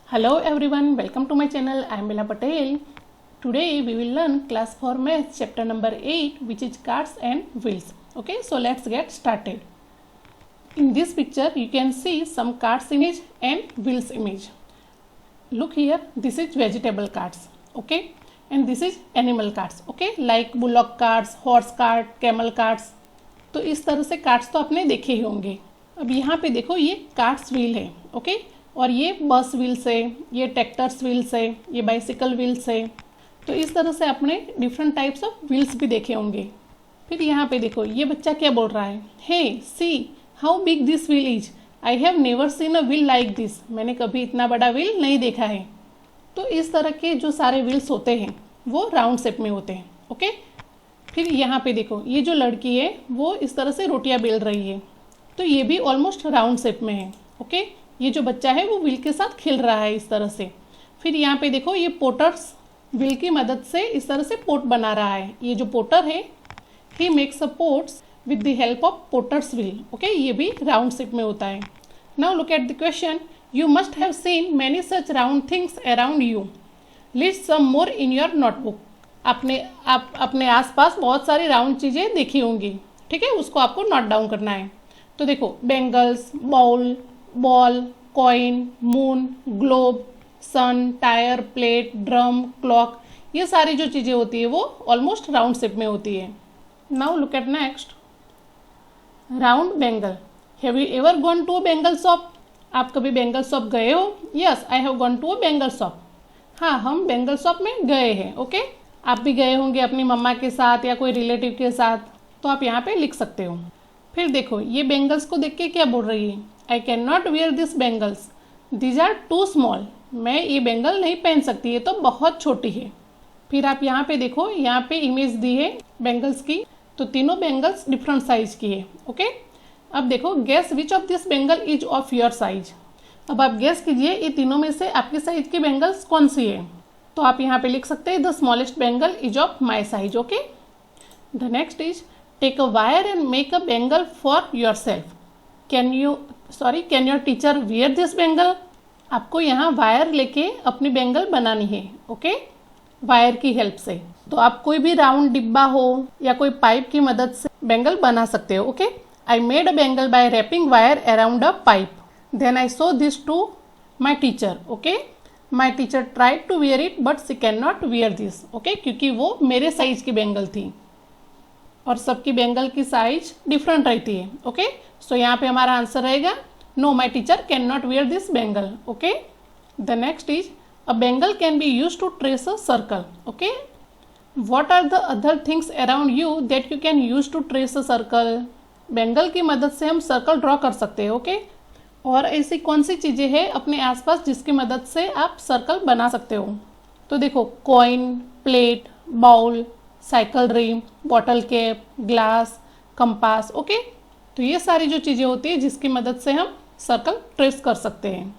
Hello everyone, welcome to my channel. I am Bella Patel. Today we will learn class 4 maths chapter number 8, which is cards and wheels. Okay, so let's get started. In this picture you can see some cards image and wheels image. Look here, this is vegetable cards, okay, and this is animal cards, okay, like bullock cards, horse cart, camel cards. तो इस तरह से cards तो आपने देखे ही होंगे. अब यहाँ पे देखो ये कार्ड्स व्हील है, ओके, और ये बस व्हील्स है, ये ट्रैक्टर्स व्हील्स है, ये बाइसिकल व्हील्स है. तो इस तरह से आपने डिफरेंट टाइप्स ऑफ व्हील्स भी देखे होंगे. फिर यहाँ पे देखो ये बच्चा क्या बोल रहा है, hey see how big this wheel is, I have never seen a wheel like this. मैंने कभी इतना बड़ा व्हील नहीं देखा है. तो इस तरह के जो सारे व्हील्स होते हैं वो राउंड शेप में होते हैं, ओके. फिर यहाँ पे देखो ये जो लड़की है वो इस तरह से रोटियां बेल रही है, तो ये भी ऑलमोस्ट राउंड शेप में है, ओके. ये जो बच्चा है वो व्हील के साथ खेल रहा है इस तरह से. फिर यहाँ पे देखो ये पोटर्स व्हील की मदद से इस तरह से पोट बना रहा है. ये जो पोटर है ही makes a pots with the help of potter's wheel, okay. ये भी राउंड शेप में होता है. Now look at the question. You must have seen many such round things around you. List some more in your notebook. आप अपने आसपास बहुत सारी राउंड चीज़ें देखी होंगी, ठीक है, उसको आपको नोट डाउन करना है. तो देखो bangles, bowl, ball, coin, moon, globe, sun, tyre, plate, drum, clock, ये सारी जो चीज़ें होती है वो ऑलमोस्ट राउंड शेप में होती है. Now look at next. Round bangle. Have you ever gone to a bangle shop. आप कभी बैंगल शॉप गए हो? Yes, I have gone to a bangle shop. हाँ, हम बैंगल शॉप में गए हैं, ओके. आप भी गए होंगे अपनी मम्मा के साथ या कोई रिलेटिव के साथ, तो आप यहाँ पे लिख सकते हो. फिर देखो ये बैंगल्स को देख के क्या बोल रही है, I can not wear this bangles, these are too small. मैं ये बैंगल नहीं पहन सकती, ये तो बहुत छोटी है. फिर आप यहाँ पे देखो, यहाँ पे इमेज दी है बैंगल्स की, तो तीनों बैंगल्स डिफरेंट साइज की है, ओके. अब देखो guess which of this bangle is of your size. अब आप गेस कीजिए ये तीनों में से आपकी साइज की बैंगल्स कौन सी है. तो आप यहाँ पे लिख सकते हैं the smallest bangle is of my size, okay. The next is take a wire and make a bangle for yourself. Can your teacher wear this bangle. आपको यहाँ वायर लेके अपनी बैंगल बनानी है, ओके, वायर की help से. तो आप कोई भी राउंड डिब्बा हो या कोई पाइप की मदद से बैंगल बना सकते हो, okay. I made a bangle by wrapping wire around a pipe. Then I show this to my teacher, okay. My teacher tried to wear it but she can not wear this, okay, क्योंकि वो मेरे size की bangle थी और सबकी bangle की size different रहती है, ओके. सो यहाँ पे हमारा आंसर रहेगा no, my teacher can not wear this bangle, okay. The next is a bangle can be use to trace a circle, okay. What are the other things around you that you can use to trace a circle. Bangle की मदद से हम circle draw कर सकते हैं, okay. और ऐसी कौन सी चीज़ें हैं अपने आसपास जिसकी मदद से आप सर्कल बना सकते हो. तो देखो coin, plate, bowl, cycle rim, bottle cap, glass, compass, okay. तो ये सारी जो चीज़ें होती है जिसकी मदद से हम सर्कल ट्रेस कर सकते हैं.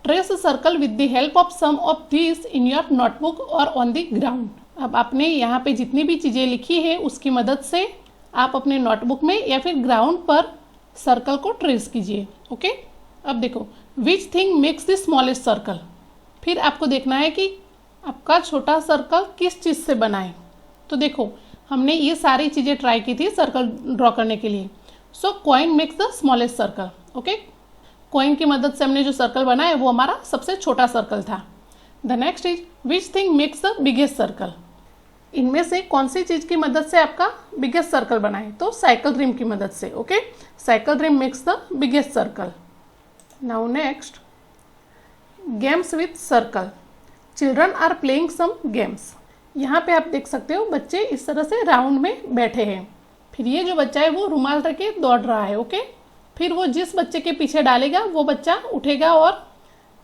Trace a circle with the help of some of this in your notebook और ऑन द ग्राउंड. अब आपने यहाँ पे जितनी भी चीज़ें लिखी है उसकी मदद से आप अपने नोटबुक में या फिर ग्राउंड पर सर्कल को ट्रेस कीजिए, ओके. अब देखो which thing makes the smallest circle. फिर आपको देखना है कि आपका छोटा सर्कल किस चीज़ से बना है. तो देखो हमने ये सारी चीज़ें ट्राई की थी सर्कल ड्रॉ करने के लिए. So coin makes the smallest circle, okay. Coin की मदद से हमने जो सर्कल बनाया वो हमारा सबसे छोटा सर्कल था. The next is which thing makes the biggest circle. इनमें से कौन सी चीज़ की मदद से आपका बिगेस्ट सर्कल बना है. तो साइकिल रिम की मदद से, okay. Cycle rim makes the biggest circle. Now next games with circle. Children are playing some games. यहाँ पे आप देख सकते हो बच्चे इस तरह से राउंड में बैठे हैं. फिर ये जो बच्चा है वो रुमाल रख के दौड़ रहा है, ओके. फिर वो जिस बच्चे के पीछे डालेगा वो बच्चा उठेगा और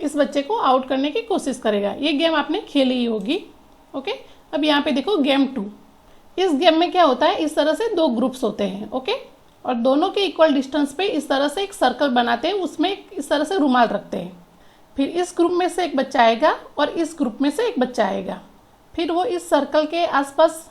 इस बच्चे को आउट करने की कोशिश करेगा. ये गेम आपने खेली ही होगी, ओके. अब यहाँ पे देखो गेम 2. इस गेम में क्या होता है, इस तरह से दो ग्रुप्स होते हैं, ओके, और दोनों के इक्वल डिस्टेंस पे इस तरह से एक सर्कल बनाते हैं, उसमें इस तरह से रुमाल रखते हैं. फिर इस ग्रुप में से एक बच्चा आएगा और इस ग्रुप में से एक बच्चा आएगा. फिर वो इस सर्कल के आसपास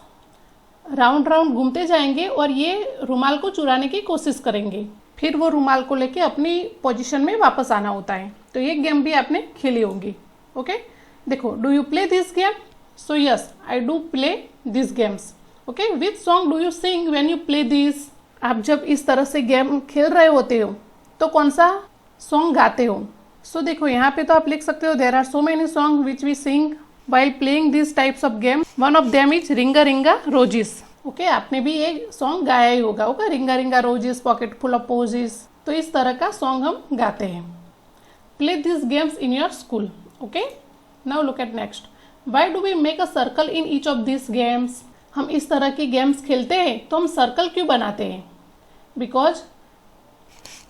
राउंड राउंड घूमते जाएंगे और ये रुमाल को चुराने की कोशिश करेंगे. फिर वो रुमाल को लेके अपनी पोजीशन में वापस आना होता है, तो ये गेम भी आपने खेली होंगी। ओके, देखो, do you play this game? So yes, I do play this games. Okay, which song do you sing when you play this? आप जब इस तरह से गेम खेल रहे होते हो तो कौन सा सॉन्ग गाते हो? सो देखो, यहाँ पे तो आप लिख सकते हो there are so many song which we sing while playing these types of game. One of them is Ringa Ringa Roses. Okay, आपने भी ये सॉन्ग गाया ही होगा। Okay, ringa ringa roses, pocket full of posies, तो इस तरह का song हम गाते हैं। Play this games in your school. Okay, now look at next. Why do we make a circle in each of this games? हम इस तरह की गेम्स खेलते हैं तो हम सर्कल क्यों बनाते हैं? Because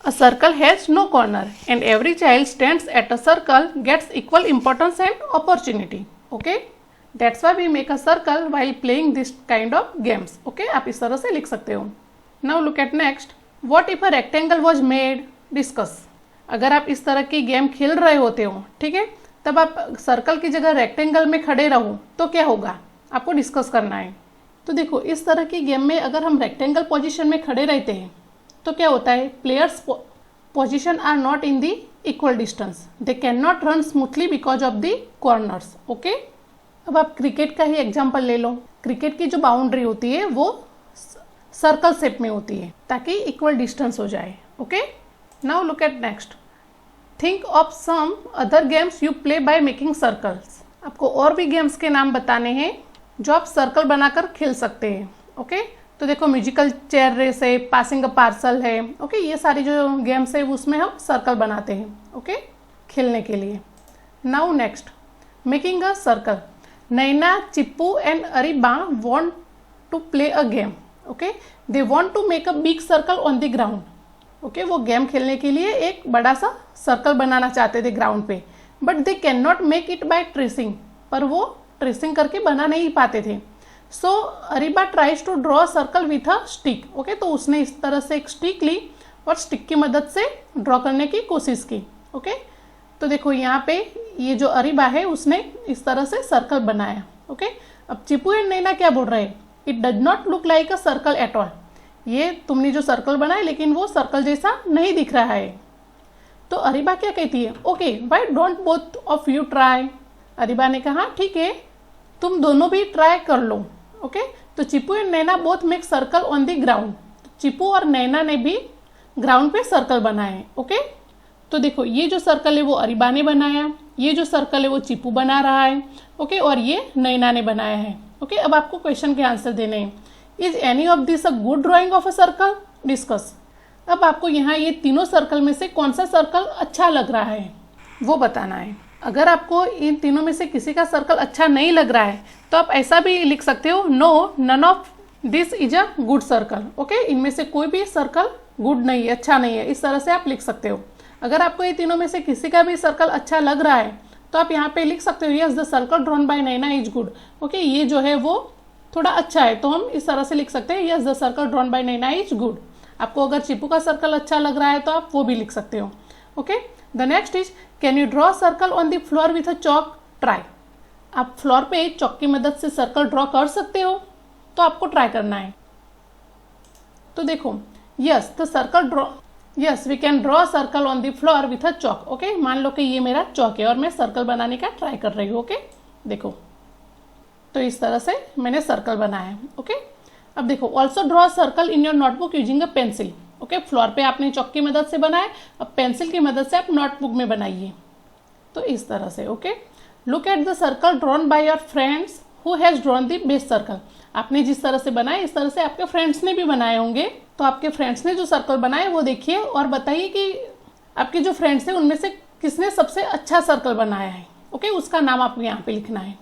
a circle has no corner and every child stands at a circle gets equal importance and opportunity. Okay, that's why we make a circle while playing this kind of games. Okay, आप इस तरह से लिख सकते हो। Now look at next. What if a rectangle was made? Discuss. अगर आप इस तरह की गेम खेल रहे होते हो, ठीक है, तब आप सर्कल की जगह रेक्टेंगल में खड़े रहो तो क्या होगा, आपको डिस्कस करना है। तो देखो, इस तरह की गेम में अगर हम रेक्टेंगल पोजिशन में खड़े रहते हैं तो क्या होता है, players position are not in the equal distance, they can not run smoothly because of the corners. Okay, अब आप क्रिकेट का ही एग्जांपल ले लो। क्रिकेट की जो बाउंड्री होती है वो सर्कल शेप में होती है ताकि इक्वल डिस्टेंस हो जाए। Okay, now look at next. Think of some other games you play by making circles. आपको और भी गेम्स के नाम बताने हैं जो आप सर्कल बनाकर खेल सकते हैं। ओके, तो देखो, म्यूजिकल चेयर रेस है, पासिंग अ पार्सल है। ओके, ये सारी जो गेम्स है उसमें हम सर्कल बनाते हैं। ओके, खेलने के लिए। Now next, making a circle. Naina, Chippu and Areeba want to play a game. Okay, they want to make a big circle on the ground. Okay, वो गेम खेलने के लिए एक बड़ा सा सर्कल बनाना चाहते थे ग्राउंड पे, but they can not make it by tracing, पर वो ट्रेसिंग करके बना नहीं पाते थे। So Areeba tries to draw circle with a stick. Okay, तो उसने इस तरह से एक स्टिक ली और स्टिक की मदद से ड्रॉ करने की कोशिश की। ओके, तो देखो यहाँ पे ये जो अरीबा है उसने इस तरह से सर्कल बनाया। ओके, अब चिप्पू एंड नैना क्या बोल रहे हैं, it does not look like a circle at all. ये तुमने जो सर्कल बनाया लेकिन वो सर्कल जैसा नहीं दिख रहा है। तो अरीबा क्या कहती है, okay, why don't both of you try. Ariba ने कहा ठीक है, तुम दोनों भी ट्राई कर लो। ओके, तो Chippu and Naina both make circle on the ground. Chippu और नैना ने भी ग्राउंड पे सर्कल बनाए। ओके, तो देखो, ये जो सर्कल है वो अरीबा ने बनाया, ये जो सर्कल है वो चिप्पू बना रहा है। ओके, और ये नैना ने बनाया है। ओके, अब आपको क्वेश्चन के आंसर देने हैं। Is any of this a good drying of a circle? Discuss. अब आपको यहाँ ये तीनों सर्कल में से कौन सा सर्कल अच्छा लग रहा है वो बताना है। अगर आपको इन तीनों में से किसी का सर्कल अच्छा नहीं लग रहा है तो आप ऐसा भी लिख सकते हो, no, none of this is a good circle. Okay, इनमें से कोई भी सर्कल गुड नहीं है, अच्छा नहीं है, इस तरह से आप लिख सकते हो। अगर आपको ये तीनों में से किसी का भी सर्कल अच्छा लग रहा है तो आप यहाँ पे लिख सकते हो, yes the circle drawn by Naina is good. Okay, ये जो है वो थोड़ा अच्छा है, तो हम इस तरह से लिख सकते हैं, yes the circle drawn by Naina is good. आपको अगर चिप्पू का सर्कल अच्छा लग रहा है तो आप वो भी लिख सकते हो। Okay, the next is, can you draw circle on the floor with a chalk? Try. आप फ्लोर पे चॉक की मदद से सर्कल ड्रॉ कर सकते हो, तो आपको ट्राई करना है। तो देखो, yes the circle draw, yes we can draw circle on the floor with a chalk. Okay, मान लो कि ये मेरा चॉक है और मैं सर्कल बनाने का ट्राई कर रही हूँ। ओके, देखो, तो इस तरह से मैंने सर्कल बनाया। ओके, अब देखो, also draw circle in your notebook using a pencil. Okay, floor पे आपने चॉक की मदद से बनाया, अब पेंसिल की मदद से आप नोटबुक में बनाइए, तो इस तरह से। Okay, look at the circle drawn by your friends who has drawn the best circle. आपने जिस तरह से बनाया इस तरह से आपके फ्रेंड्स ने भी बनाए होंगे, तो आपके फ्रेंड्स ने जो सर्कल बनाए वो देखिए और बताइए कि आपके जो फ्रेंड्स हैं उनमें से किसने सबसे अच्छा सर्कल बनाया है। ओके, उसका नाम आपको यहाँ पे लिखना है।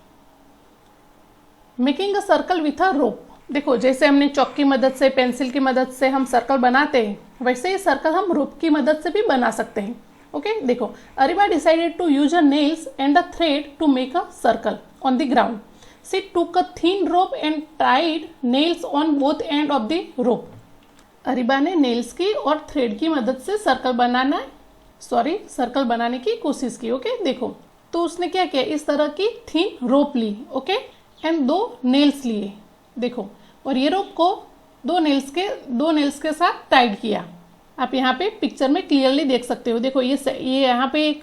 Making a circle with a rope. देखो, जैसे हमने चॉक की मदद से, पेंसिल की मदद से हम सर्कल बनाते हैं, वैसे ही सर्कल हम रोप की मदद से भी बना सकते हैं। ओके, देखो, Areeba decided to use a nails and a thread to make a circle on the ground. She took a thin rope and tied nails on both end of the rope. Areeba ने नेल्स की और thread की मदद से circle बनाने की कोशिश की। ओके, देखो, तो उसने क्या किया, इस तरह की थिन रोप ली। ओके, एंड 2 नेल्स लिए। देखो, और ये रोप को दो नेल्स के साथ टाइट किया। आप यहाँ पे पिक्चर में क्लियरली देख सकते हो। देखो ये यहाँ पे एक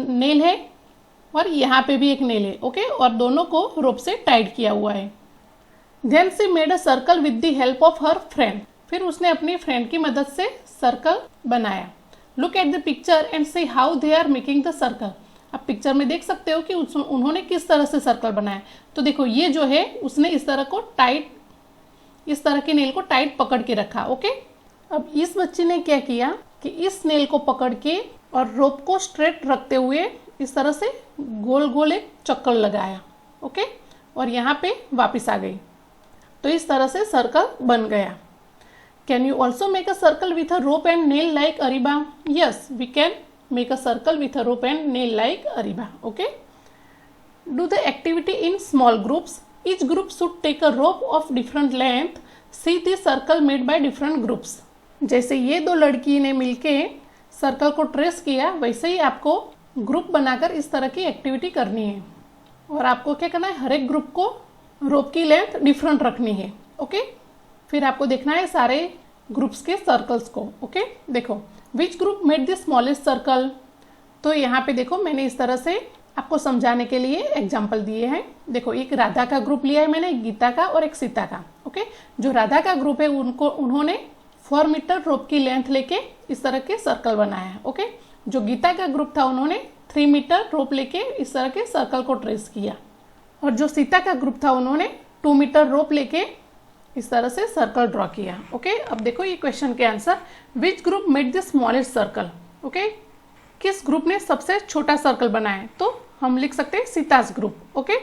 नेल है और यहाँ पे भी एक नेल है, ओके, और दोनों को रोप से टाइट किया हुआ है। Then she made a circle with the help of her friend. फिर उसने अपनी फ्रेंड की मदद से सर्कल बनाया। Look at the picture and see how they are making the circle. आप पिक्चर में देख सकते हो कि उन्होंने किस तरह से सर्कल बनाया। तो देखो ये जो है उसने इस तरह के नेल को टाइट पकड़ के रखा, ओके। अब इस बच्चे ने क्या किया कि इस नेल को पकड़ के और रोप को स्ट्रेट रखते हुए इस तरह से गोल गोल एक चक्कर लगाया, ओके, और यहाँ पे वापस आ गई। तो इस तरह से सर्कल बन गया। Can you also make a circle with a rope and nail like Ariba? Yes, we can make a circle with a rope and nail like Ariba, okay. Do the activity in small groups. Each group should take a rope of different length. See the circle made by different groups. जैसे ये दो लड़की ने मिलके circle को trace किया, वैसे ही आपको ग्रुप बनाकर इस तरह की एक्टिविटी करनी है। और आपको क्या करना है, हर एक ग्रुप को रोप की लेंथ डिफरेंट रखनी है, ओके। फिर आपको देखना है सारे ग्रुप्स के सर्कल्स को, ओके। देखो, which group made the smallest circle. तो यहाँ पे देखो मैंने इस तरह से आपको समझाने के लिए एग्जाम्पल दिए हैं। देखो, एक राधा का ग्रुप लिया है मैंने, एक गीता का और एक सीता का, ओके। जो राधा का ग्रुप है उन्होंने 4 मीटर रोप की लेंथ लेके इस तरह के सर्कल बनाया है, ओके। जो गीता का ग्रुप था उन्होंने 3 मीटर रोप लेके इस तरह के सर्कल को ट्रेस किया। और जो सीता का ग्रुप था उन्होंने 2 मीटर रोप लेके इस तरह से सर्कल ड्रॉ किया, ओके। अब देखो ये क्वेश्चन के answer, which group made the smallest circle, okay. किस ग्रुप ने सबसे छोटा सर्कल बनाया? तो हम लिख सकते हैं Sita's group, okay.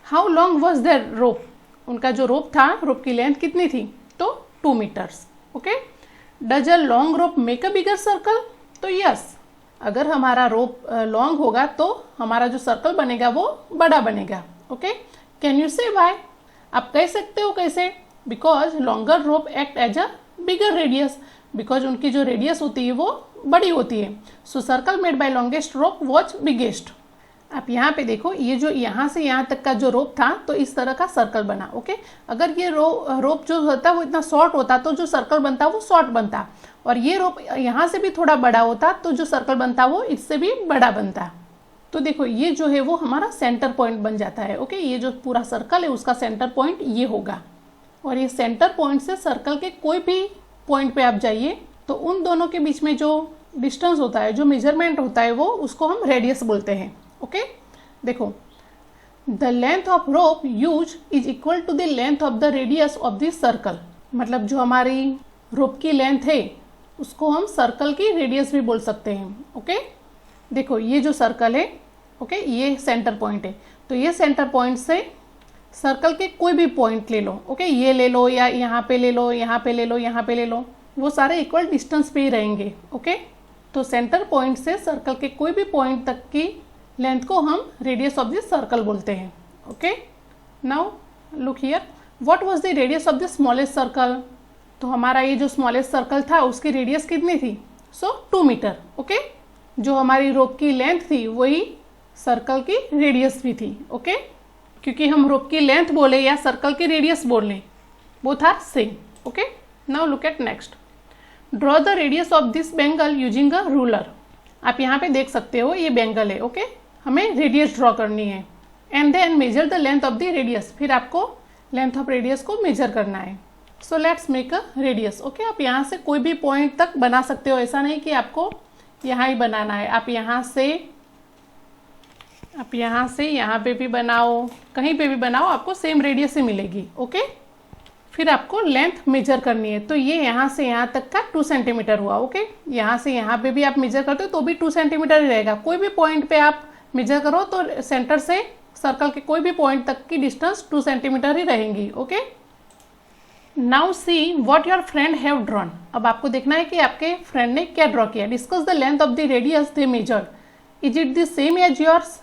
How long was their rope. उनका जो रोप था, रोप की लेंथ कितनी थी? तो 2 meters, okay. Does a long rope make a bigger circle. तो यस, अगर हमारा रोप लॉन्ग होगा तो हमारा जो सर्कल बनेगा वो बड़ा बनेगा, okay. Can you say why. आप कह सकते हो कैसे? Because longer rope act as a bigger radius. Because उनकी जो रेडियस होती है वो बड़ी होती है। So circle made by longest rope was biggest. आप यहाँ पे देखो, ये जो यहाँ से यहाँ तक का जो रोप था तो इस तरह का सर्कल बना, ओके। अगर ये रोप जो होता वो इतना शॉर्ट होता तो जो सर्कल बनता वो शॉर्ट बनता, और ये रोप यहाँ से भी थोड़ा बड़ा होता तो जो सर्कल बनता वो इससे भी बड़ा बनता। तो देखो ये जो है वो हमारा सेंटर पॉइंट बन जाता है, ओके। ये जो पूरा सर्कल है उसका सेंटर पॉइंट ये होगा, और ये सेंटर पॉइंट से सर्कल के कोई भी पॉइंट पे आप जाइए तो उन दोनों के बीच में जो डिस्टेंस होता है, जो मेजरमेंट होता है, वो उसको हम रेडियस बोलते हैं, ओके। देखो, the length of rope use is equal to the length of the radius of the circle. मतलब जो हमारी रोप की लेंथ है उसको हम सर्कल की रेडियस भी बोल सकते हैं, ओके। देखो ये जो सर्कल है, ओके, ये सेंटर पॉइंट है, तो ये सेंटर पॉइंट से सर्कल के कोई भी पॉइंट ले लो, ओके। ये ले लो या यहाँ पे ले लो, यहाँ पे ले लो, यहाँ पे ले लो, वो सारे इक्वल डिस्टेंस पे ही रहेंगे, ओके। तो सेंटर पॉइंट से सर्कल के कोई भी पॉइंट तक की लेंथ को हम रेडियस ऑफ द सर्कल बोलते हैं, okay. Now look here, what was the radius of the smallest circle. तो हमारा ये जो स्मॉलेस्ट सर्कल था उसकी रेडियस कितनी थी? सो 2 मीटर, ओके। जो हमारी रोप की लेंथ थी वही सर्कल की रेडियस भी थी, ओके। क्योंकि हम रोप की लेंथ बोले या सर्कल की रेडियस बोले, वो था same, okay. Now look at next, draw the radius of this Bengal using a ruler. आप यहाँ पे देख सकते हो ये बेंगल है, ओके। हमें रेडियस ड्रॉ करनी है, and then measure the length of the radius. फिर आपको लेंथ ऑफ रेडियस को मेजर करना है। So let's make a radius, okay. आप यहाँ से कोई भी पॉइंट तक बना सकते हो, ऐसा नहीं कि आपको यहाँ ही बनाना है। आप यहाँ से यहाँ पे भी बनाओ, कहीं पे भी बनाओ, आपको सेम रेडियस ही मिलेगी, ओके। फिर आपको लेंथ मेजर करनी है। तो ये यहाँ से यहाँ तक का 2 सेंटीमीटर हुआ, ओके। यहाँ से यहाँ पे भी आप मेजर करते हो तो भी 2 सेंटीमीटर ही रहेगा। कोई भी पॉइंट पे आप मेजर करो तो सेंटर से सर्कल के कोई भी पॉइंट तक की डिस्टेंस 2 सेंटीमीटर ही रहेंगी, okay. Now see what your friend have drawn. अब आपको देखना है कि आपके फ्रेंड ने क्या ड्रॉ किया। Discuss the length of the radius they measured, is it the same as yours.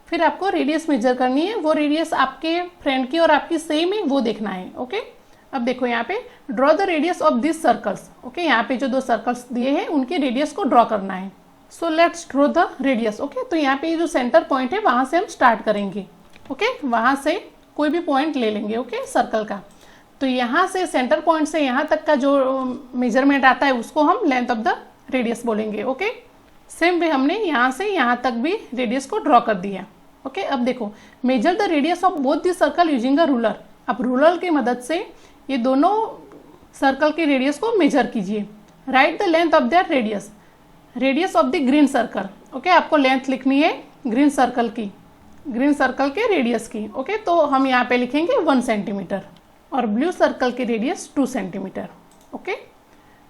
फिर आपको रेडियस मेजर करनी है, वो रेडियस आपके फ्रेंड की और आपकी सेम है वो देखना है, ओके। अब देखो यहाँ पे draw the radius of this circles, okay. यहाँ पे जो 2 सर्कल्स दिए हैं उनके रेडियस को ड्रॉ करना है। So let's draw the radius, okay. तो यहाँ पे जो सेंटर पॉइंट है वहाँ से हम स्टार्ट करेंगे, ओके। वहाँ से कोई भी पॉइंट ले लेंगे, ओके, सर्कल का। तो यहाँ से सेंटर पॉइंट से यहाँ तक का जो मेजरमेंट आता है उसको हम लेंथ ऑफ द रेडियस बोलेंगे। ओके, सेम वे हमने यहाँ से यहाँ तक भी रेडियस को ड्रॉ कर दिया। ओके, अब देखो, major the radius of both the circle using a ruler. अब रूलर की मदद से ये दोनों सर्कल की रेडियस को मेजर कीजिए। Write the length of their radius, radius of the green circle. Okay, आपको लेंथ लिखनी है ग्रीन सर्कल की, ग्रीन सर्कल के रेडियस की। ओके, तो हम यहाँ पे लिखेंगे 1 सेंटीमीटर और ब्लू सर्कल की radius 2 centimetre. Okay,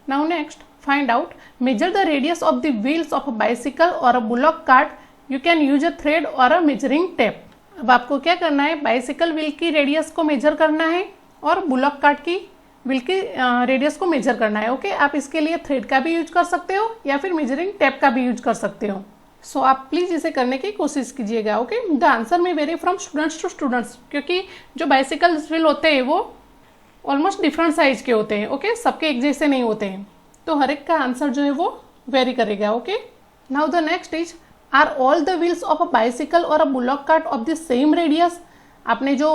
now next, find out measure the radius of the wheels of a bicycle और a bullock cart. You can use a thread और अ मेजरिंग टेप। अब आपको क्या करना है, बाइसिकल व्हील की radius को मेजर करना है और बुलॉक कार्ट की व्हील की रेडियस को मेजर करना है। ओके, आप इसके लिए थ्रेड का भी यूज कर सकते हो या फिर मेजरिंग टेप का भी यूज कर सकते हो। सो आप प्लीज़ इसे करने की कोशिश कीजिएगा। Okay, the answer may vary from students to students, क्योंकि जो बाइसिकल व्हील होते हैं वो ऑलमोस्ट डिफरेंट साइज के होते हैं। ओके, सबके एक जैसे नहीं होते हैं, तो हर एक का आंसर जो है वो वेरी करेगा। Okay, now the next is, are all the wheels of a bicycle और a bullock cart of the same radius. आपने जो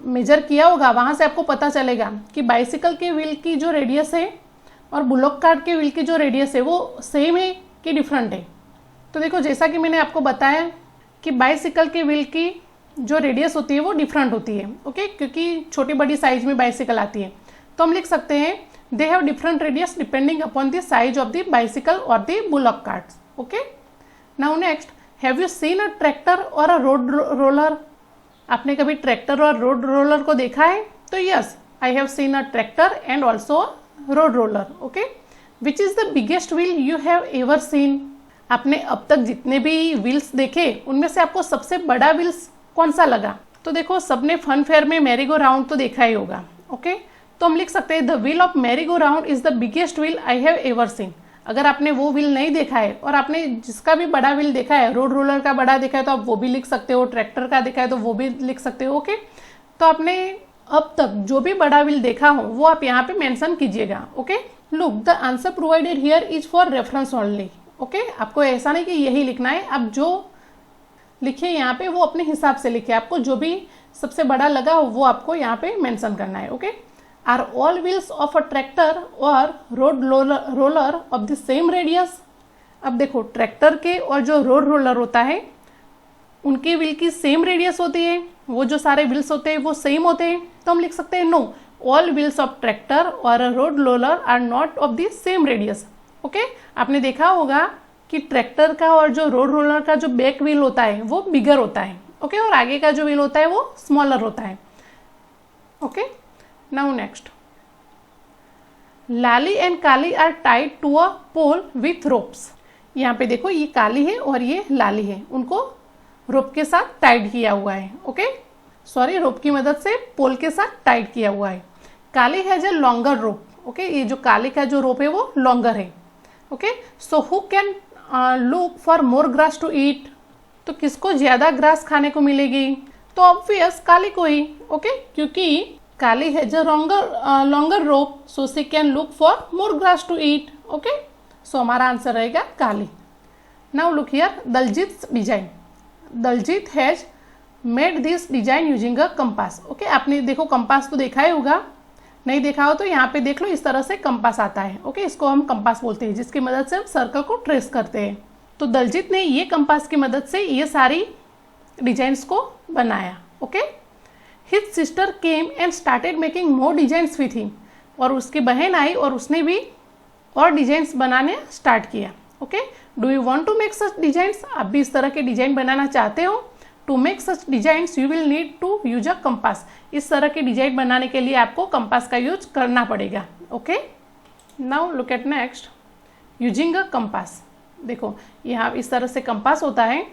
मेजर किया होगा वहाँ से आपको पता चलेगा कि बाइसिकल के व्हील की जो रेडियस है और बुलॉक कार्ट के व्हील की जो रेडियस है वो सेम है कि डिफरेंट है। तो देखो, जैसा कि मैंने आपको बताया कि बाइसिकल के व्हील की जो रेडियस होती है वो डिफरेंट होती है। ओके, क्योंकि छोटी बड़ी साइज में बाइसिकल आती है, तो हम लिख सकते हैं they have different radius depending upon the size of the bicycle और the bullock carts. Okay, now next, have you seen a tractor और अ रोड रोलर। आपने कभी ट्रैक्टर और रोड रोलर को देखा है? तो yes, I have seen a tractor and also road roller. Okay, which is the biggest wheel you have ever seen. आपने अब तक जितने भी व्हील्स देखे उनमें से आपको सबसे बड़ा व्हील्स कौन सा लगा? तो देखो, सबने फन फेयर में मैरी गो राउंड तो देखा ही होगा। ओके, तो हम लिख सकते हैं the wheel of merry go round is the biggest wheel I have ever seen. अगर आपने वो व्हील नहीं देखा है और आपने जिसका भी बड़ा व्हील देखा है, रोड रोलर का बड़ा देखा है तो आप वो भी लिख सकते हो, ट्रैक्टर का देखा है तो वो भी लिख सकते हो। ओके, तो आपने अब तक जो भी बड़ा व्हील देखा हो वो आप यहाँ पे मेंशन कीजिएगा। Okay, look the answer provided here is for reference only. Okay, आपको ऐसा नहीं कि यही लिखना है, आप जो लिखे यहाँ पे वो अपने हिसाब से लिखे, आपको जो भी सबसे बड़ा लगा हो वो आपको यहाँ पे मेंशन करना है। Okay, are all wheels of a tractor और road roller of the same radius. अब देखो, ट्रैक्टर के और जो रोड रोलर होता है उनके व्हील की सेम रेडियस होती है, वो जो सारे व्हील्स होते हैं वो सेम होते हैं, तो हम लिख सकते हैं no, all wheels of tractor और road roller are not of the same radius. Okay, आपने देखा होगा कि ट्रैक्टर का और जो रोड रोलर का जो बैक व्हील होता है वो बिगर होता है। ओके, और आगे का जो व्हील होता है वो स्मॉलर होता है। Okay, now next, Lali and Kali are tied to a pole with ropes. यहाँ पे देखो, ये काली है और ये लाली है, उनको रोप के साथ टाइड किया हुआ है। ओके, सॉरी, रोप की मदद से पोल के साथ टाइड किया हुआ है। Kali has a longer rope. Okay, ये जो काली का जो रोप है वो लॉन्गर है। Okay, so who can look for more grass to eat. तो किसको ज्यादा ग्रास खाने को मिलेगी? तो ऑब्वियस काली को ही। ओके, क्योंकि Kali has a longer rope, so she can look for more grass to eat. Okay, so हमारा आंसर रहेगा Kali. Now look here, Daljeet design. Daljeet has made this design using a compass. Okay, आपने देखो कंपास तो देखा ही होगा, नहीं देखा हो तो यहाँ पे देख लो, इस तरह से कंपास आता है। ओके, इसको हम कंपास बोलते हैं, जिसकी मदद से हम सर्कल को ट्रेस करते हैं। तो दलजीत ने ये कंपास की मदद से ये सारी डिजाइन्स को बनाया। Okay, his sister came and started making more designs with him. और उसकी बहन आई और उसने भी और डिजाइन्स बनाने स्टार्ट किया। Okay, do you want to make such designs? आप भी इस तरह के डिजाइन बनाना चाहते हो? To make such designs you will need to use a compass. इस तरह के डिजाइन बनाने के लिए आपको कंपास का यूज करना पड़ेगा। Okay, now look at next, using a compass. देखो, यहाँ इस तरह से कंपास होता है,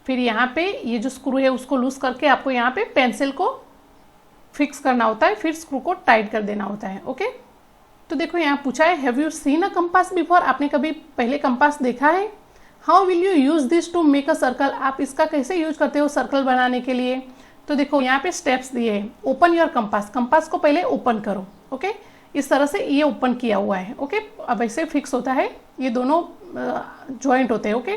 फिर यहाँ पे ये जो स्क्रू है उसको लूज करके आपको यहाँ पे पेंसिल को फिक्स करना होता है, फिर स्क्रू को टाइट कर देना होता है। ओके, तो देखो यहाँ पूछा है have you seen a compass before. आपने कभी पहले कंपास देखा है? How will you use this to make a circle. आप इसका कैसे यूज करते हो सर्कल बनाने के लिए? तो देखो यहाँ पे स्टेप्स दिए हैं। ओपन योर कंपास, कंपास को पहले ओपन करो। ओके, इस तरह से ये ओपन किया हुआ है। ओके, अब ऐसे फिक्स होता है, ये दोनों जॉइंट होते हैं। ओके,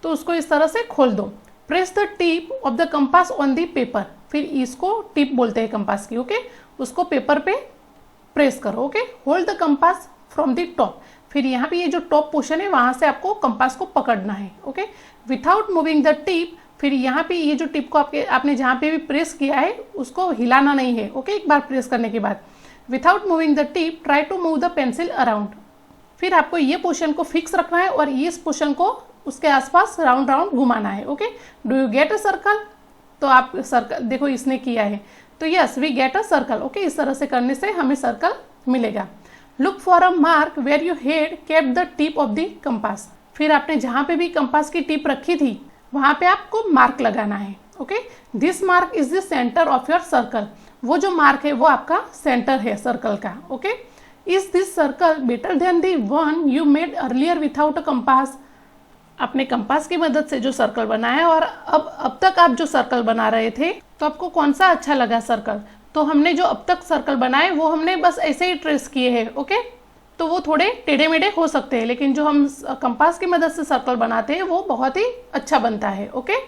तो उसको इस तरह से खोल दो। Press the tip of the compass on the paper, फिर इसको टिप बोलते हैं कंपास की, ओके। उसको पेपर पे प्रेस करो, okay. Hold the compass from the top, फिर यहाँ पे ये जो टॉप पोर्शन है वहाँ से आपको कंपास को पकड़ना है, okay. Without moving the tip, फिर यहाँ पे ये जो टिप को आपने जहाँ पे भी प्रेस किया है उसको हिलाना नहीं है, ओके। एक बार प्रेस करने के बाद without moving the tip try to move the pencil around, फिर आपको ये पोर्शन को फिक्स रखना है और इस पोर्शन को उसके आसपास राउंड राउंड घुमाना है, okay. Do you get a circle, तो आप सर्कल देखो इसने किया है, तो yes we get a circle, okay. इस तरह से करने से हमें सर्कल मिलेगा। Look for a mark where you had kept the tip of the compass, फिर आपने जहाँ पे भी कंपास की टिप रखी थी वहाँ पे आपको मार्क लगाना है, okay. This mark is the centre of your circle, वो जो मार्क है वो आपका सेंटर है सर्कल का, okay. Is this circle better than the one you made earlier without a compass, अपने कंपास की मदद से जो सर्कल बनाया और अब तक आप जो सर्कल बना रहे थे तो आपको कौन सा अच्छा लगा सर्कल, तो हमने जो अब तक सर्कल बनाए वो हमने बस ऐसे ही ट्रेस किए हैं, ओके। तो वो थोड़े टेढ़े मेढ़े हो सकते हैं, लेकिन जो हम कंपास की मदद से सर्कल बनाते हैं वो बहुत ही अच्छा बनता है, ओके।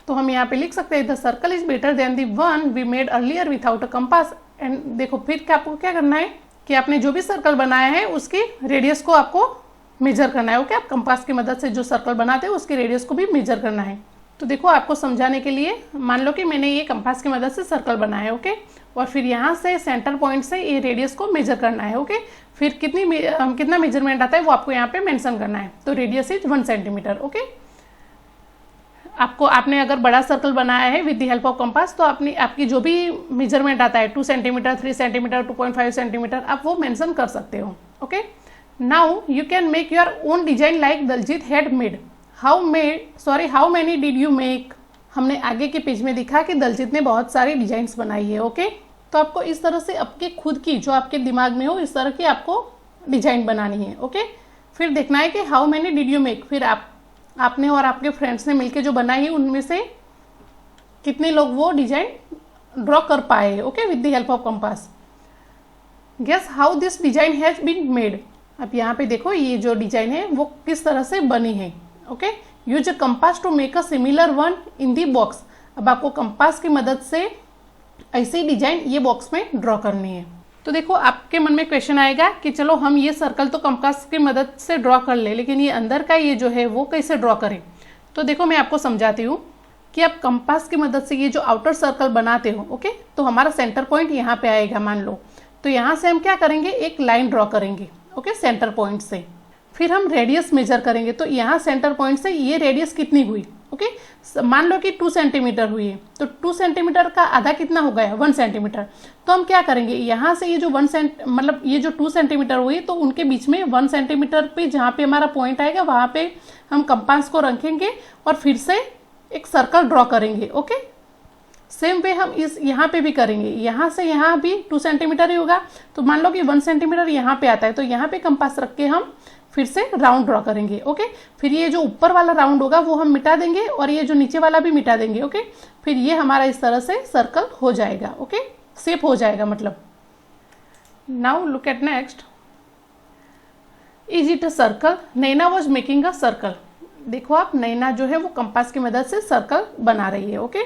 तो हम यहाँ पे लिख सकते हैं the circle is better than the one we made earlier without a compass. And देखो फिर आपको क्या करना है कि आपने जो भी सर्कल बनाया है उसकी रेडियस को आपको मेजर करना है, ओके। आप कंपास की मदद से जो सर्कल बनाते हैं उसकी रेडियस को भी मेजर करना है। तो देखो आपको समझाने के लिए मान लो कि मैंने ये कंपास की मदद से सर्कल बनाया है, ओके। और फिर यहाँ से सेंटर पॉइंट से ये रेडियस को मेजर करना है, ओके। फिर कितना मेजरमेंट आता है वो आपको यहाँ पे मेंशन करना है। तो रेडियस इज 1 सेंटीमीटर, ओके। आपने अगर बड़ा सर्कल बनाया है with the help of compass तो आपकी जो भी मेजरमेंट आता है 2 सेंटीमीटर, 3 सेंटीमीटर, 2.5 सेंटीमीटर आप वो मेंशन कर सकते हो, okay. Now you can make your own design like Daljeet had made. How many did you make, हमने आगे के पेज में दिखा कि दलजीत ने बहुत सारी डिजाइन्स बनाई है, ओके। तो आपको इस तरह से आपके खुद की जो आपके दिमाग में हो इस तरह की आपको डिजाइन बनानी है, ओके। फिर देखना है कि how many did you make, फिर आपने और आपके फ्रेंड्स ने मिलके जो बनाई है उनमें से कितने लोग वो डिजाइन ड्रॉ कर पाए, okay, with the help of compass. Guess how this design has been made, अब यहाँ पे देखो ये जो डिजाइन है वो किस तरह से बनी है, okay. Use a compass to make a similar one in the box, अब आपको कंपास की मदद से ऐसे ही डिजाइन ये बॉक्स में ड्रॉ करनी है। तो देखो आपके मन में क्वेश्चन आएगा कि चलो हम ये सर्कल तो कंपास की मदद से ड्रॉ कर ले, लेकिन ये अंदर का ये जो है वो कैसे ड्रॉ करें। तो देखो मैं आपको समझाती हूँ कि आप कंपास की मदद से ये जो आउटर सर्कल बनाते हो, ओके, तो हमारा सेंटर पॉइंट यहाँ पे आएगा मान लो। तो यहाँ से हम क्या करेंगे, एक लाइन ड्रॉ करेंगे, ओके, सेंटर पॉइंट से। फिर हम रेडियस मेजर करेंगे, तो यहाँ सेंटर पॉइंट से ये रेडियस कितनी हुई, ओके। मान लो कि 2 सेंटीमीटर हुई है, तो 2 सेंटीमीटर का आधा कितना हो गया, 1 सेंटीमीटर। तो हम क्या करेंगे, यहाँ से ये जो ये जो 2 सेंटीमीटर हुई तो उनके बीच में 1 सेंटीमीटर पे जहाँ पे हमारा पॉइंट आएगा वहाँ पे हम कंपास को रखेंगे और फिर से एक सर्कल ड्रॉ करेंगे, ओके। सेम वे हम यहाँ पे भी करेंगे, यहाँ से यहाँ भी 2 सेंटीमीटर ही होगा, तो मान लो कि 1 सेंटीमीटर यहाँ पे आता है, तो यहाँ पे कंपास रख के हम फिर से राउंड ड्रॉ करेंगे, ओके। फिर ये जो ऊपर वाला राउंड होगा वो हम मिटा देंगे और ये जो नीचे वाला भी मिटा देंगे, ओके। फिर ये हमारा इस तरह से सर्कल हो जाएगा, ओके, शेप हो जाएगा मतलब। Now look at next, is it a circle, Naina was making a circle. देखो आप नैना जो है वो कंपास की मदद से सर्कल बना रही है, okay.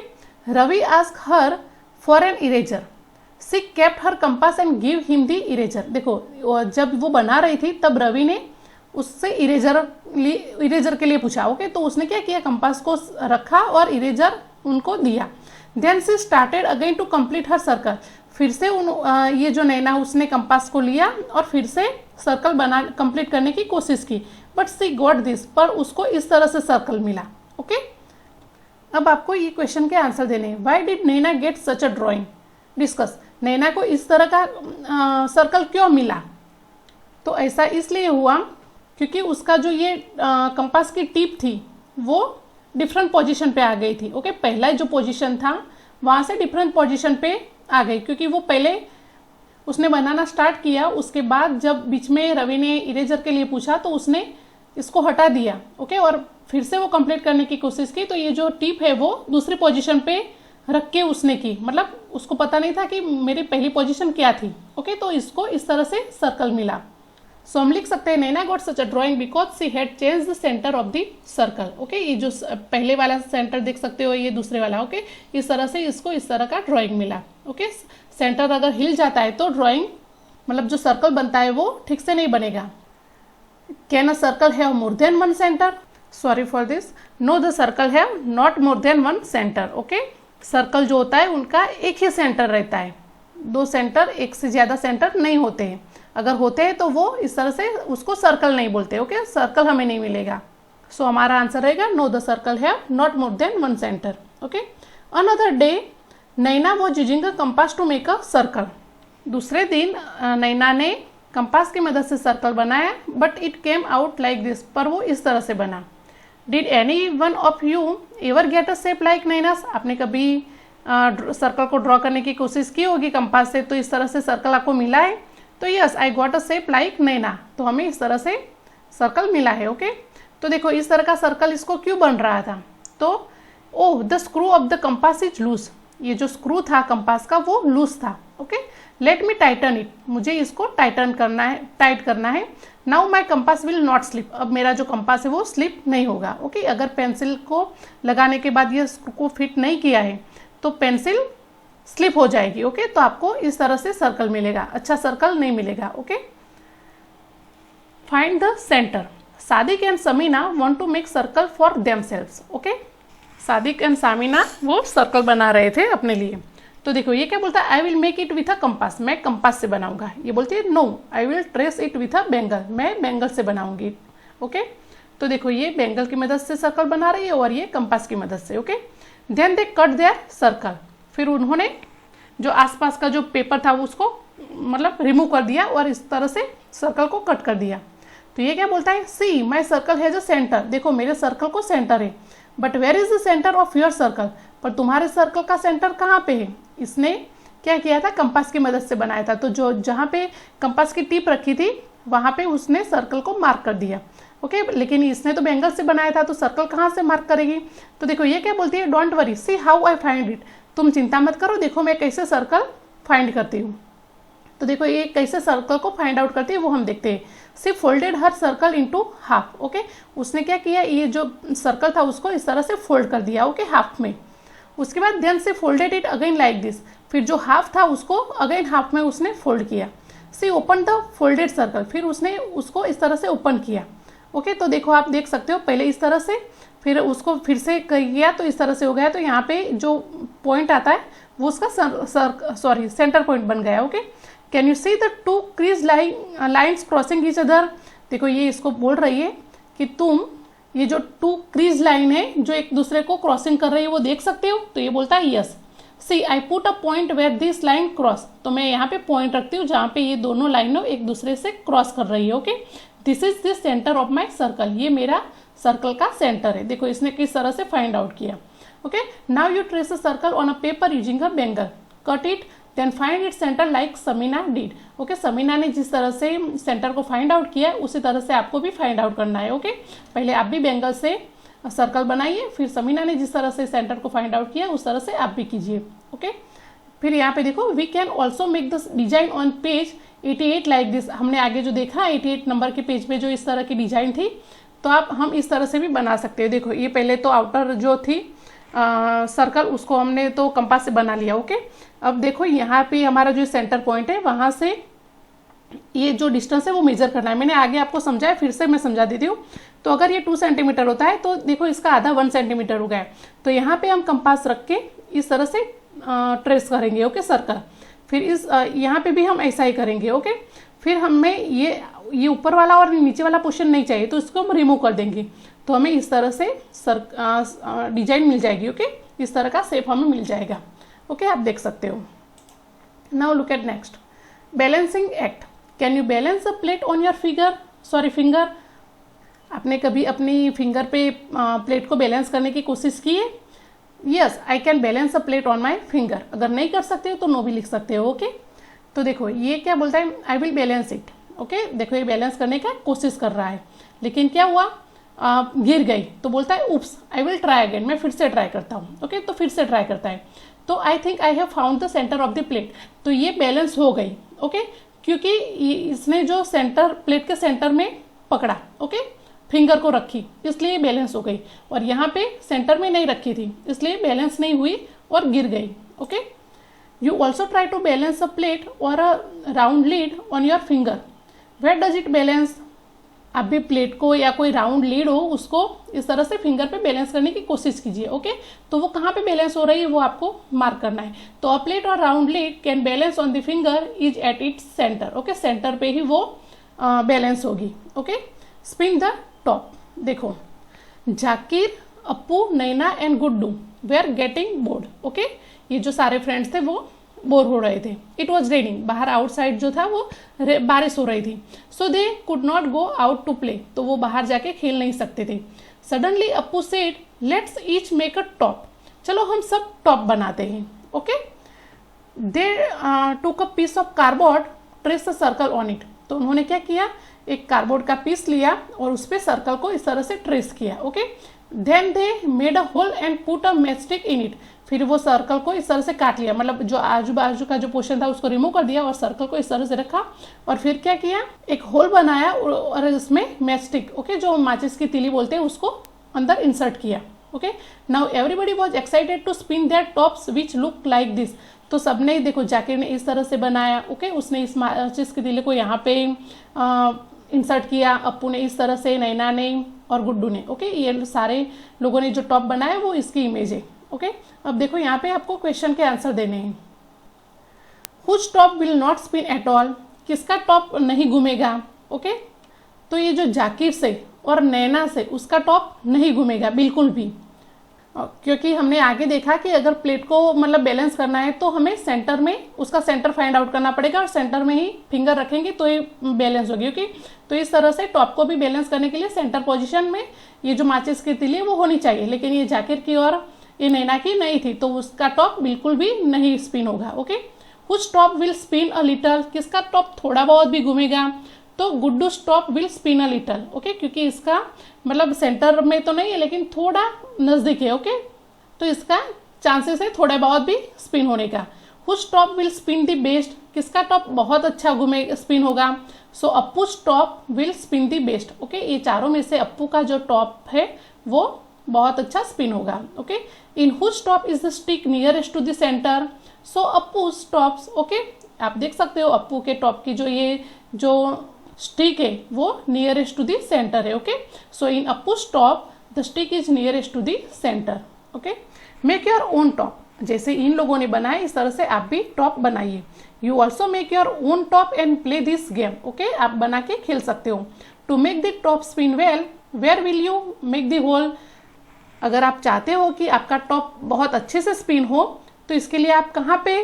Ravi ask her for an eraser, she kept her compass and give him the eraser. देखो जब वो बना रही थी तब रवि ने उससे इरेजर के लिए पूछा, ओके। तो उसने क्या किया, कंपास को रखा और इरेजर उनको दिया। Then she started again to complete her circle, फिर से ये जो नैना उसने कंपास को लिया और फिर से सर्कल कंप्लीट करने की कोशिश की, बट शी गॉट दिस, पर उसको इस तरह से सर्कल मिला, ओके। अब आपको ये क्वेश्चन के आंसर देने हैं। Why did Naina get such a drawing, discuss, Naina को इस तरह का सर्कल क्यों मिला। तो ऐसा इसलिए हुआ क्योंकि उसका जो ये कंपास की टिप थी वो डिफरेंट पोजीशन पे आ गई थी, ओके। पहला जो पोजीशन था वहाँ से डिफरेंट पोजीशन पे आ गई, क्योंकि वो पहले उसने बनाना स्टार्ट किया, उसके बाद जब बीच में रवि ने इरेजर के लिए पूछा तो उसने इसको हटा दिया, ओके, और फिर से वो कंप्लीट करने की कोशिश की। तो ये जो टिप है वो दूसरी पोजीशन पे रख के उसने की, मतलब उसको पता नहीं था कि मेरी पहली पोजीशन क्या थी, ओके। तो इसको इस तरह से सर्कल मिला। सो हम लिख सकते हैं Naina got such a drawing because she had change the centre of the circle. Okay, ये जो पहले वाला सेंटर देख सकते हो, ये दूसरे वाला। ओके, इस तरह से इसको इस तरह का ड्राइंग मिला। ओके, सेंटर अगर हिल जाता है तो ड्राइंग मतलब जो सर्कल बनता है वो ठीक से नहीं बनेगा। Can a circle have more than one centre? Sorry for this, no the circle have not more than one centre. Okay, circle जो होता है उनका एक ही सेंटर रहता है, दो सेंटर, एक से ज़्यादा सेंटर नहीं होते हैं। अगर होते हैं तो वो इस तरह से उसको सर्कल नहीं बोलते। ओके, सर्कल हमें नहीं मिलेगा। सो हमारा आंसर रहेगा no the circle have not more than one centre. Okay, another day Naina was using a compass to make a circle. दूसरे दिन नैना ने कंपास की मदद से सर्कल बनाया, but it came out like this, पर वो इस तरह से बना। Did any one of you ever get a shape like Naina's? आपने कभी सर्कल को ड्रॉ करने की कोशिश की होगी कंपास से, तो इस तरह से सर्कल आपको मिला है? तो yes, I got a shape like Naina, तो हमें इस तरह से सर्कल मिला है। ओके, तो देखो इस तरह का सर्कल इसको क्यों बन रहा था? तो oh, the screw of the compass is loose, ये जो स्क्रू था कंपास का वो लूज था। Okay, let me tighten it, मुझे इसको टाइटन करना है, टाइट करना है। Now my compass will not slip, अब मेरा जो कंपास है वो स्लिप नहीं होगा। ओके, अगर पेंसिल को लगाने के बाद ये स्क्रू को फिट नहीं किया है तो पेंसिल स्लिप हो जाएगी। ओके, तो आपको इस तरह से सर्कल मिलेगा, अच्छा सर्कल नहीं मिलेगा। Okay, find the centre. Sadiq and Samina want to make circle for themselves. Okay, Sadiq and Samina वो सर्कल बना रहे थे अपने लिए। तो देखो ये क्या बोलता है, I will make it with a compass, मैं कंपास से बनाऊंगा। ये बोलती है no, I will trace it with a bangle, मैं बेंगल से बनाऊंगी। ओके, तो देखो ये बेंगल की मदद से सर्कल बना रही है और ये कंपास की मदद से। Okay, then they cut their circle, फिर उन्होंने जो आसपास का जो पेपर था उसको मतलब रिमूव कर दिया और इस तरह से सर्कल को कट कर दिया। तो ये क्या बोलता है, see my circle has a centre, देखो मेरे सर्कल को सेंटर है, but where is the centre of your circle, पर तुम्हारे सर्कल का सेंटर कहाँ पे है? इसने क्या किया था, कंपास की मदद से बनाया था, तो जो जहाँ पे कंपास की टिप रखी थी वहाँ पे उसने सर्कल को मार्क कर दिया। ओके, लेकिन इसने तो बेंगल से बनाया था, तो सर्कल कहाँ से मार्क करेगी? तो देखो ये क्या बोलती है, don't worry, see how I find it, तुम चिंता मत करो, देखो मैं कैसे सर्कल फाइंड करती हूँ। तो देखो ये कैसे सर्कल को फाइंड आउट करती है वो हम देखते हैं। सी फोल्डेड हर सर्कल इनटू हाफ। ओके, उसने क्या किया, ये जो सर्कल था उसको इस तरह से फोल्ड कर दिया। ओके, हाफ में। उसके बाद देन से folded it again like this, फिर जो हाफ था उसको अगेन हाफ में उसने फोल्ड किया। सी ओपन द फोल्डेड सर्कल, फिर उसने उसको इस तरह से ओपन किया। ओके, तो देखो आप देख सकते हो, पहले इस तरह से, फिर उसको फिर से किया तो इस तरह से हो गया। तो यहाँ पे जो पॉइंट आता है वो उसका सेंटर पॉइंट बन गया। Okay, can you see the two crease lines crossing each other? देखो ये इसको बोल रही है कि तुम ये जो टू क्रीज लाइन है जो एक दूसरे को क्रॉसिंग कर रही है वो देख सकते हो? तो ये बोलता है yes. See I put a point where this line cross, तो मैं यहाँ पे पॉइंट रखती हूँ जहाँ पे ये दोनों लाइनों एक दूसरे से क्रॉस कर रही है। Okay, this is the centre of my circle, ये मेरा सर्कल का सेंटर है। देखो इसने किस तरह से फाइंड आउट किया। Okay, now you trace a circle on a paper using a bangle, cut it, then find it centre like Samina did. Okay, Samina ने जिस तरह से सेंटर को फाइंड आउट किया उसी तरह से आपको भी फाइंड आउट करना है। ओके, पहले आप भी बेंगल से सर्कल बनाइए, फिर समीना ने जिस तरह से सेंटर को फाइंड आउट किया उस तरह से आप भी कीजिए। ओके, फिर यहाँ पे देखो we can also make the design on page 88 like this, हमने आगे जो देखा 88 नंबर के पेज पे जो इस तरह की डिजाइन थी, तो आप हम इस तरह से भी बना सकते हैं। देखो ये पहले तो आउटर जो थी सर्कल उसको हमने तो कंपास से बना लिया। ओके, अब देखो यहाँ पे हमारा जो सेंटर पॉइंट है वहाँ से ये जो डिस्टेंस है वो मेजर करना है। मैंने आगे आपको समझाया, फिर से मैं समझा देती हूँ। तो अगर ये 2 सेंटीमीटर होता है तो देखो इसका आधा 1 सेंटीमीटर हो गया है, तो यहाँ पे हम कंपास रख के इस तरह से ट्रेस करेंगे। ओके, सर्कल, फिर इस यहाँ पे भी हम ऐसा ही करेंगे। ओके, फिर हमें ये ऊपर वाला और नीचे वाला पोर्शन नहीं चाहिए तो इसको हम रिमूव कर देंगे, तो हमें इस तरह से डिजाइन मिल जाएगी। ओके, इस तरह का शेप हमें मिल जाएगा। ओके, आप देख सकते हो। Now look at next, balancing act. Can you balance a plate on your finger? आपने कभी अपनी फिंगर पे प्लेट को बैलेंस करने की कोशिश की है? Yes, I can balance a plate on my finger. अगर नहीं कर सकते हो तो नो भी लिख सकते हो। ओके, तो देखो ये क्या बोलता है, I will balance it. Okay, देखो ये बैलेंस करने का कोशिश कर रहा है, लेकिन क्या हुआ, गिर गई, तो बोलता है उप्स, आई विल ट्राई अगेन, मैं फिर से ट्राई करता हूँ। ओके, तो फिर से ट्राई करता है, तो I think I have found the centre of the plate, तो ये बैलेंस हो गई। ओके, क्योंकि इसने जो सेंटर प्लेट के सेंटर में पकड़ा, ओके, फिंगर को रखी, इसलिए बैलेंस हो गई। और यहाँ पे सेंटर में नहीं रखी थी, इसलिए बैलेंस नहीं हुई और गिर गई। Okay, you also try to balance a plate और a round lid on your finger, where does it balance. आप भी प्लेट को या कोई राउंड लीड हो उसको इस तरह से फिंगर पे बैलेंस करने की कोशिश कीजिए। ओके, तो वो कहाँ पे बैलेंस हो रही है वो आपको मार्क करना है। तो अ प्लेट और round lid can balance on the finger is at its centre. Okay, centre पे ही वो बैलेंस होगी। Okay, spin the top. देखो, Zakir, Appu, Naina and Guddu they are getting bored. Okay, ये जो सारे फ्रेंड्स थे वो बोर हो रहे थे। इट वॉज रेनिंग, बाहर आउटसाइड जो था वो बारिश हो रही थी। So they could not go out to play, तो वो बाहर जाके खेल नहीं सकते थे। Suddenly Appu said let's each make a top, चलो हम सब टॉप बनाते हैं। Okay, they took a piece of cardboard, trace a circle on it, तो उन्होंने क्या किया, एक कार्डबोर्ड का पीस लिया और उस पर सर्कल को इस तरह से ट्रेस किया। Okay, then they made a hole and put a matchstick in it, फिर वो सर्कल को इस तरह से काट लिया, मतलब जो आजू बाजू का जो पोर्शन था उसको रिमूव कर दिया और सर्कल को इस तरह से रखा और फिर क्या किया, एक होल बनाया और इसमें मैचस्टिक, ओके, जो माचिस की तीली बोलते हैं, उसको अंदर इंसर्ट किया। Okay, now everybody was excited to spin their tops which look like this, तो सबने देखो, जाकिर ने इस तरह से बनाया। ओके, उसने इस माचिस की तीली को यहाँ पे इंसर्ट किया, अप्पू ने इस तरह से, नैना ने और गुड्डू ने। ओके, ये सारे लोगों ने जो टॉप बनाया वो इसकी इमेज है। ओके, अब देखो यहाँ पे आपको क्वेश्चन के आंसर देने हैं। Whose top will not spin at all, किसका टॉप नहीं घूमेगा। ओके, तो ये जो जाकिर से और नैना से, उसका टॉप नहीं घूमेगा बिल्कुल भी, क्योंकि हमने आगे देखा कि अगर प्लेट को मतलब बैलेंस करना है तो हमें सेंटर में उसका सेंटर फाइंड आउट करना पड़ेगा और सेंटर में ही फिंगर रखेंगे तो ये बैलेंस होगी। ओके, तो इस तरह से टॉप को भी बैलेंस करने के लिए सेंटर पोजीशन में ये जो माचिस की तीली है वो होनी चाहिए, लेकिन ये जाकिर की और ये नैना की नहीं थी, तो उसका टॉप बिल्कुल भी नहीं स्पिन होगा। Okay, whose top will spin a little, किसका टॉप थोड़ा बहुत भी घूमेगा, तो Guddu top will spin a little. Okay, क्योंकि इसका मतलब सेंटर में तो नहीं है लेकिन थोड़ा नजदीक है। ओके, तो इसका चांसेस है थोड़ा बहुत भी स्पिन होने का। Whose top will spin the best, किसका टॉप बहुत अच्छा घूमे स्पिन होगा, so Appu top will spin the best. Okay, ये चारों में से अप्पू का जो टॉप है वो बहुत अच्छा स्पिन होगा। Okay, in whose top is the stick nearest to the centre, so Appu tops. Okay, आप देख सकते हो अप्पू के टॉप की जो स्टिक है वो नियरेस्ट टू द सेंटर है। Okay, so in Appu top the stick is nearest to the centre. Okay, make your own top, जैसे इन लोगों ने बनाया इस तरह से आप भी टॉप बनाइए। You also make your own top and play this game. Okay, आप बना के खेल सकते हो। To make the top spin well, where will you make the hole, अगर आप चाहते हो कि आपका टॉप बहुत अच्छे से स्पिन हो तो इसके लिए आप कहाँ पे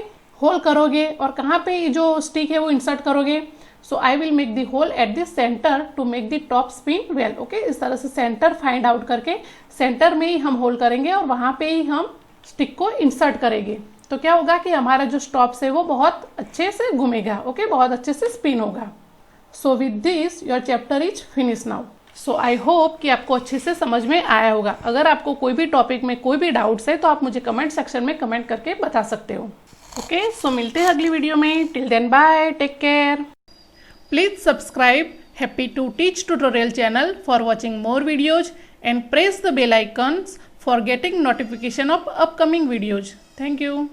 होल करोगे और कहाँ पे जो स्टिक है वो इंसर्ट करोगे। So I will make the hole at the centre to make the top spin well. Okay, इस तरह से सेंटर फाइंड आउट करके सेंटर में ही हम होल करेंगे और वहाँ पे ही हम स्टिक को इंसर्ट करेंगे, तो क्या होगा कि हमारा जो टॉप्स है वो बहुत अच्छे से घूमेगा। ओके, बहुत अच्छे से स्पिन होगा। So with this your chapter is finish now. So I hope कि आपको अच्छे से समझ में आया होगा। अगर आपको कोई भी टॉपिक में कोई भी डाउट्स है तो आप मुझे कमेंट सेक्शन में कमेंट करके बता सकते हो। ओके, सो मिलते हैं अगली वीडियो में। Till then bye, take care. Please subscribe happy to teach tutorial channel for watching more videos and press the bell icons for getting notification of upcoming videos. Thank you.